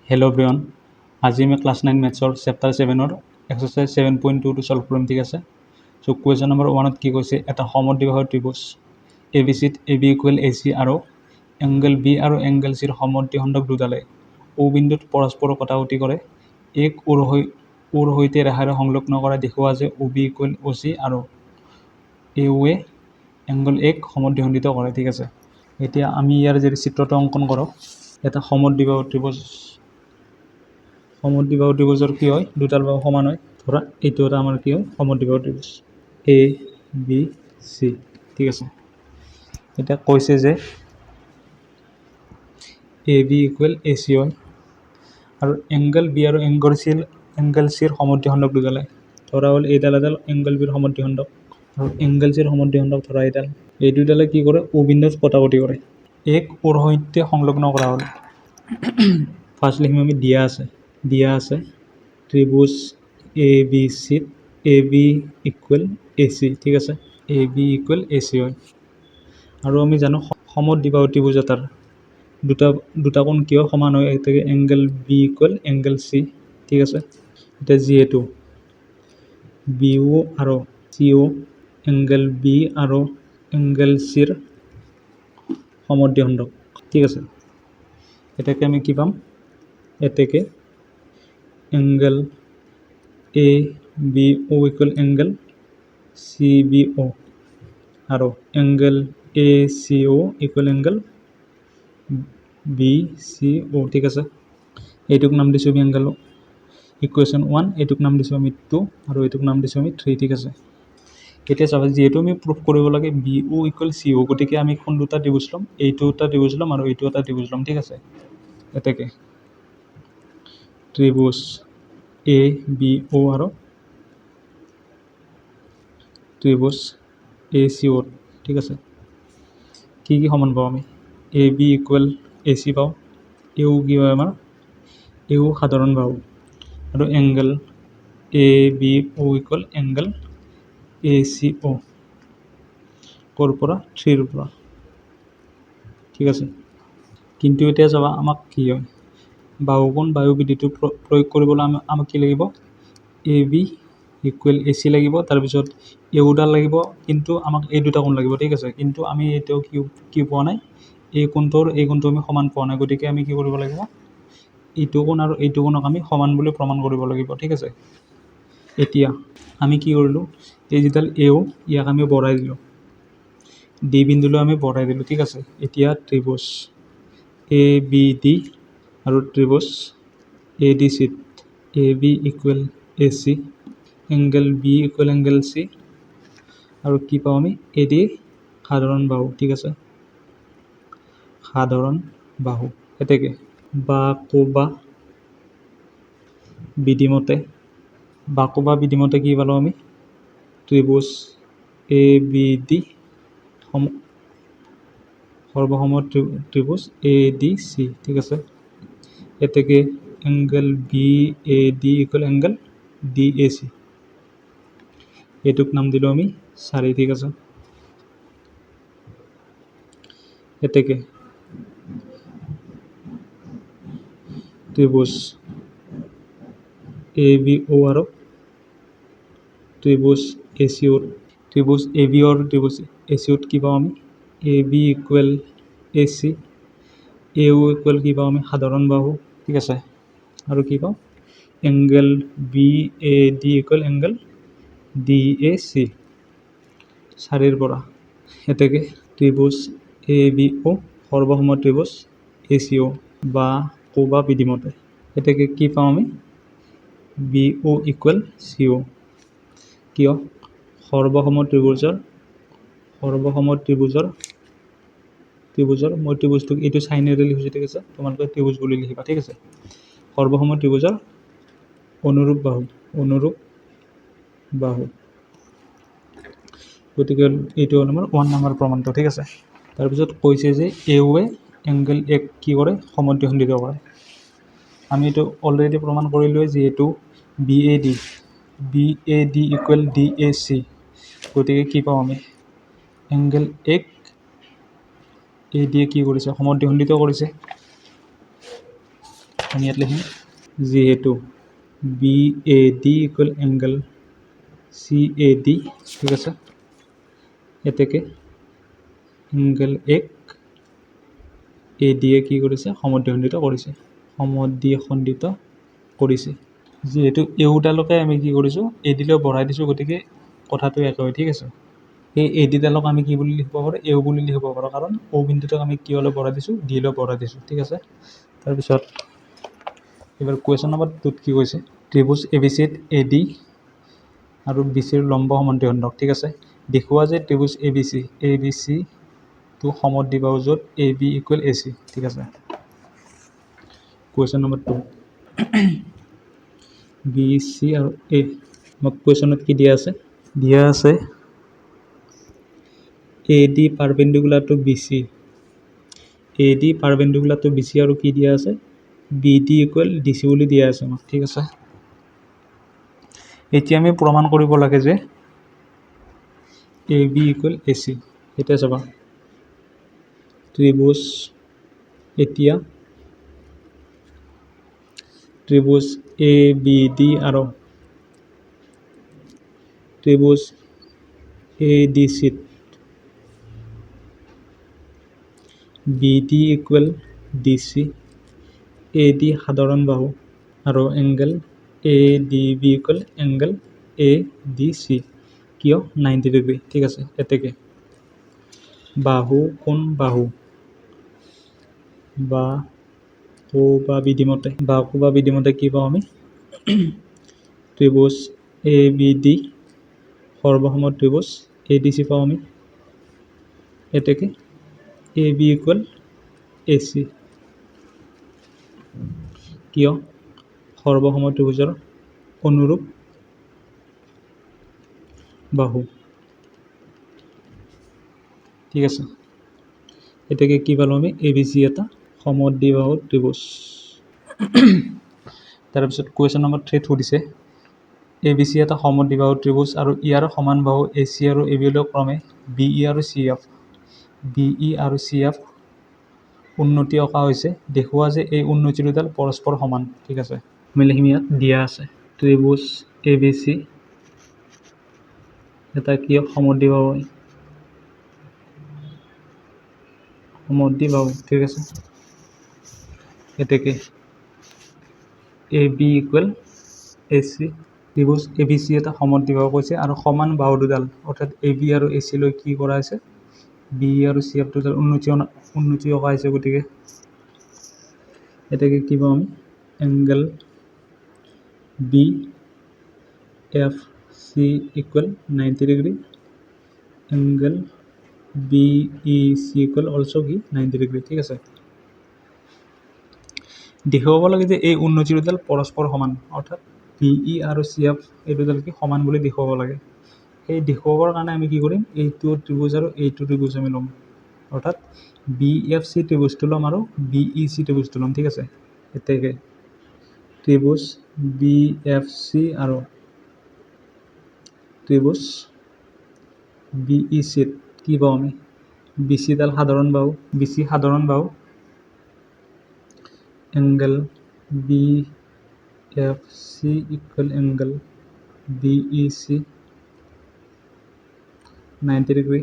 Hello' ব্ৰিয়ন, আজি আমি class 9 মেথছৰ chapter 7-ৰ exercise 7.2টো solve কৰিম, ঠিক আছে। চ' কুৱেশ্যন নম্বৰ 1ত কি কৈছে, এটা সমদ্বিবাহু ত্ৰিভুজ এ বি চিত A B equal A C আৰু এংগল বি আৰু এংগল চিৰ সমদ্বিখণ্ডক দুডালে ও বিন্দুত পৰস্পৰ কটাকটি কৰে। এক ওৰ সৈতে ৰেখাৰে সংলগ্ন কৰা দেখুওৱা যে ও বি ইকুৱেল অ চি আৰু এ ওৱে এংগল এক সমদ্বিখণ্ডিত কৰে, ঠিক আছে। এতিয়া আমি ইয়াৰ যদি চিত্ৰটো অংকন কৰোঁ, এটা সমদ্বিবাহু ত্ৰিভুজৰ কি হয়, দুডাল বাহু সমান হয়। ধৰা এইটো এটা আমাৰ কি হয়, সমদ্বিবাহু ত্ৰিভুজ এ বি চি, ঠিক আছে। এতিয়া কৈছে যে এ বি ইকুৱেল এ চি হয় আৰু এংগল বি আৰু এংগল চিৰ সমদ্বিখণ্ডক দুডালে ধৰা হ'ল এইডাল এডাল এংগল বিৰ সমদ্বিখণ্ডক আৰু এংগল চিৰ সমদ্বিখণ্ডক ধৰা এইডাল। এই দুইডালে কি কৰে, ও বিন্দুত কটাকটি কৰে। এক ওৰ সৈতে সংলগ্ন কৰা হ'ল। ফাৰ্ষ্ট লিখিম আমি দিয়া আছে ত্ৰিভুজ এ বি চিত A B equal A C, ঠিক আছে। এ বি ইকুৱেল এ চি হয় আৰু আমি জানো সমদ্বিবাহু ত্ৰিভুজ এটাৰ দুটা কোণ কিয় সমান হয়, গতিকে angle B equal angle C, ঠিক আছে। এতিয়া যিহেতু বি অ' আৰু চি অ' এংগল বি আৰু এংগল চিৰ সমদ্বিখণ্ডক, ঠিক আছে। এটাকে আমি কি পাম, এটাকে angle A B O' equal angle C B O' আৰু angle A C O' equal angle B C O', ঠিক আছে। এইটোক নাম দিছোঁ আমি এংগল ইকুৱেশ্যন 1, এইটোক নাম দিছোঁ আমি 2 আৰু এইটোক নাম দিছোঁ আমি 3, ঠিক আছে। এতিয়া চাবা, যিহেতু আমি প্ৰুফ কৰিব লাগে বি অ' ইকুৱেল চি অ', গতিকে আমি কোন দুটা ত্ৰিভুজ ল'ম, এইটো এটা ত্ৰিভুজ ল'ম আৰু এইটো এটা ত্ৰিভুজ ল'ম, ঠিক আছে। এতেকে ত্ৰিভুজ এ বি অ' আৰু ত্ৰিভুজ এ চি অ', ঠিক আছে। কি সমান পাওঁ আমি, A B equal A C পাওঁ, এও কি হয় আমাৰ, এও সাধাৰণ বাহু আৰু angle A B O' equal angle A C O' ক'ৰ পৰা, 3ৰ পৰা, ঠিক আছে। কিন্তু এতিয়া চাবা আমাক কি হয়, বাহুকোণ বায়ু বিধিটো প্ৰয়োগ কৰিবলৈ আমাক কি লাগিব, এ বি ইকুৱেল এ চি লাগিব, তাৰপিছত এওডাল লাগিব, কিন্তু আমাক এই দুটা কোণ লাগিব, ঠিক আছে। কিন্তু আমি এতিয়াও কি পোৱা নাই, এই কোণটো আমি সমান পোৱা নাই, গতিকে আমি কি কৰিব লাগিব, এইটো কোণ আৰু এইটো কোণক আমি সমান বুলি প্ৰমাণ কৰিব লাগিব, ঠিক আছে। এতিয়া আমি কি কৰিলোঁ, এই যিডাল এও ইয়াক আমি বঢ়াই দিলোঁ, ডি বিন্দুলৈ আমি বঢ়াই দিলোঁ, ঠিক আছে। এতিয়া ত্ৰিভুজ এ বি ডি আৰু ত্ৰিভুজ এ ডি চিত A B equal A C, angle B equal angle C আৰু কি পাওঁ আমি, এ ডি সাধাৰণ বাহু, ঠিক আছে। সাধাৰণ বাহু এতেকে বাকু বা বিধিমতে কি পালোঁ আমি, ত্ৰিভুজ এ বি ডি সৰ্বসম ত্ৰিভুজ এ ডি চি, ঠিক আছে। এতেকে angle B A D equal angle D A C, এইটোক নাম দিলোঁ আমি 4, ঠিক আছে। এতেকে ত্ৰিভুজ এ বি অ' আৰু ত্ৰিভুজ এ চি অ', ত্ৰিভুজ এ বি আৰু ত্ৰিভুজ এ চি অ'ত কি পাওঁ আমি, A B equal A C, A O' equal কি পাওঁ আমি, সাধাৰণ বাহু, ঠিক আছে। আৰু কি পাওঁ, angle B A D equal angle D A C 4ৰ পৰা। এতেকে ত্ৰিভুজ এ বি অ' সৰ্বসম ত্ৰিভুজ এ চি অ' বা বিধিমতে, এতেকে কি পাওঁ আমি, বি অ' ইকুৱেল চি অ', কিয়, সৰ্বসম ত্ৰিভুজৰ মই ত্ৰিভুজটোক এইটো চাইনেৰে লিখিছোঁ, ঠিক আছে। তোমালোকে ত্ৰিভুজ বুলি লিখিবা, ঠিক আছে। সৰ্বসম ত্ৰিভুজৰ অনুৰূপ বাহু, গতিকে এইটো হ'ল আমাৰ 1 নম্বৰ প্ৰমাণটো, ঠিক আছে। তাৰপিছত কৈছে যে এওৱে এংগল এক কি কৰে, সমদ্বিখণ্ডিত কৰে। আমি এইটো অলৰেডি প্ৰমাণ কৰিলোঁৱে, যিহেতু B A D equal D A C, গতিকে কি পাওঁ আমি, এংগল এক এ ডিয়ে কি কৰিছে, সমদ্বিখণ্ডিত কৰিছে। আমি ইয়াত লিখিম যিহেতু BAD ইকুৱেল এংগল CAD, ঠিক আছে, এতেকে এংগল এক ADয়ে কি কৰিছে সমদ্বিখণ্ডিত কৰিছে যিহেতু এওঁডালকে আমি কি কৰিছোঁ ADলৈ বঢ়াই দিছোঁ, গতিকে কথাটো একে হয়, ঠিক আছে। এই ADডালক আমি কি বুলি লিখিব পাৰোঁ এও বুলি লিখিব পাৰোঁ, কাৰণ O বিন্দুটোক আমি কিয়লৈ বঢ়াই দিছোঁ Dলৈ বঢ়াই দিছোঁ, ঠিক আছে। তাৰপিছত এবাৰ কুৱেশ্যন নম্বৰ 2ত কি কৈছে ত্ৰিভুজ ABCত AD আৰু BCৰ লম্ব সমদ্বিখণ্ডক, ঠিক আছে, দেখুওৱা যে ত্ৰিভুজ ABCটো সমদ্বিবাহু য'ত AB ইকুৱেল AC, ঠিক আছে। কুৱেশ্যন নম্বৰ 2 BC আৰু A মোক কুৱেশ্যনত কি দিয়া আছে AD perpendicular to BC, AD perpendicular to BC আৰু কি দিয়া আছে BD ইকুৱেল DC বুলি দিয়া আছে আমাক, ঠিক আছে। এতিয়া আমি প্ৰমাণ কৰিব লাগে যে AB ইকুৱেল AC। এতিয়া চাবা ত্ৰিভুজ ABD আৰু ত্ৰিভুজ ADCত BD ইকুৱেল DC, AD সাধাৰণ বাহু আৰু angle ADB equal angle ADC, কিয় 90 ডিগ্ৰী, ঠিক আছে। এতেকে বাহু কোন বাহু বাহু বা বিধিমতে কি পাওঁ আমি ত্ৰিভুজ ABD সৰ্বসম ত্ৰিভুজ ADC পাওঁ আমি। এতেকে AB ইকুৱেল AC, কিয় সৰ্বসম ত্ৰিভুজৰ অনুৰূপ বাহু, ঠিক আছে। এতেকে কি পালোঁ আমি ABC এটা সমদ্বিবাহু ত্ৰিভুজ। তাৰপিছত কুৱেশ্যন নম্বৰ 3 সুধিছে ABC এটা সমদ্বিবাহু ত্ৰিভুজ আৰু ইয়াৰ সমান বাহু AC আৰু ABলৈ ক্ৰমে BE আৰু CF উন্নতি অঁকা হৈছে, দেখুওৱা যে এই উন্নতি দুডাল পৰস্পৰ সমান, ঠিক আছে। আমি লিখিম ইয়াত দিয়া আছে ত্ৰিভুজ ABC এটা কি সমদ্বিবাহু, ঠিক আছে। এতেকে AB ইকুৱেল AC, ত্ৰিভুজ ABC এটা সমদ্বিবাহু কৈছে আৰু সমান বাহু দুডাল অৰ্থাৎ AB আৰু AC লৈ কি কৰা হৈছে BE আৰু CF দুডাল উন্নতি অঁকা হৈছে, গতিকে এতেকে কি পাওঁ আমি angle BFC equal 90 degree, angle BEC equal also' কি 90 ডিগ্ৰী, ঠিক আছে। দেখুৱাব লাগে যে এই উন্নতি দুডাল পৰস্পৰ সমান, অৰ্থাৎ BE আৰু CF এই দুডাল কি সমান বুলি দেখুৱাব লাগে। সেই দেখুৱাবৰ কাৰণে আমি কি কৰিম এইটো ত্ৰিভুজ আৰু এইটো ত্ৰিভুজ আমি ল'ম, অৰ্থাৎ BFC ত্ৰিভুজটো ল'ম আৰু BEC ত্ৰিভুজটো ল'ম, ঠিক আছে। এতেকে ত্ৰিভুজ BFC আৰু ত্ৰিভুজ BECত কি পাওঁ আমি BC সাধাৰণ বাহু angle BFC equal angle BEC 90 degree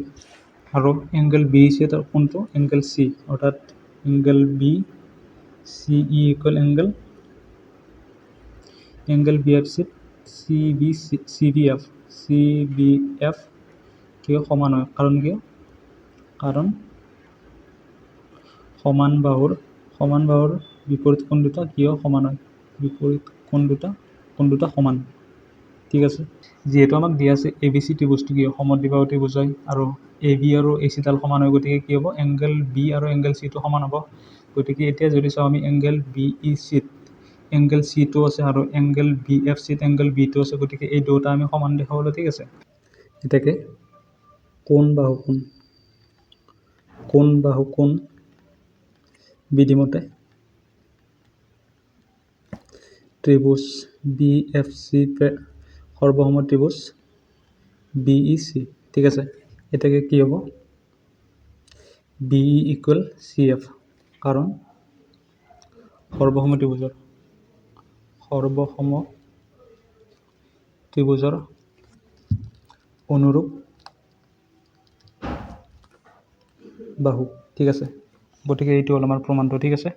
আৰু এংগল BEC এটা কোনটো এংগল C, অৰ্থাৎ এংগল BCE ইকুৱেল এংগল BFCত CBF কিয় সমান হয়, কাৰণ সমান বাহুৰ বিপৰীত কোণ দুটা কিয় সমান হয়, বিপৰীত কোণ দুটা সমান, ঠিক আছে। যিহেতু আমাক দিয়া আছে ABC ত্ৰিভুজটো কি সমদ্বিবাহু ত্ৰিভুজ হয় আৰু AB আৰু AC ডাল সমান হয়, গতিকে কি হ'ব এংগল B আৰু এংগল Cটো সমান হ'ব। গতিকে এতিয়া যদি চাওঁ আমি এংগল BECত এংগল Cটো আছে আৰু এংগল BFCত এংগল Bটো আছে, গতিকে এই দুটা আমি সমান দেখাবলৈ, ঠিক আছে। এতেকে কোণ বাহু কোণ বিধিমতে ত্ৰিভুজ BFC সৰ্বসম ত্ৰিভুজ BEC, ঠিক আছে। এতেকে কি হ'ব BE ইকুৱেল CF, কাৰণ সৰ্বসম ত্ৰিভুজৰ অনুৰূপ বাহু। ঠিক আছে, গতিকে এইটো হ'ল আমাৰ প্ৰমাণটো। ঠিক আছে।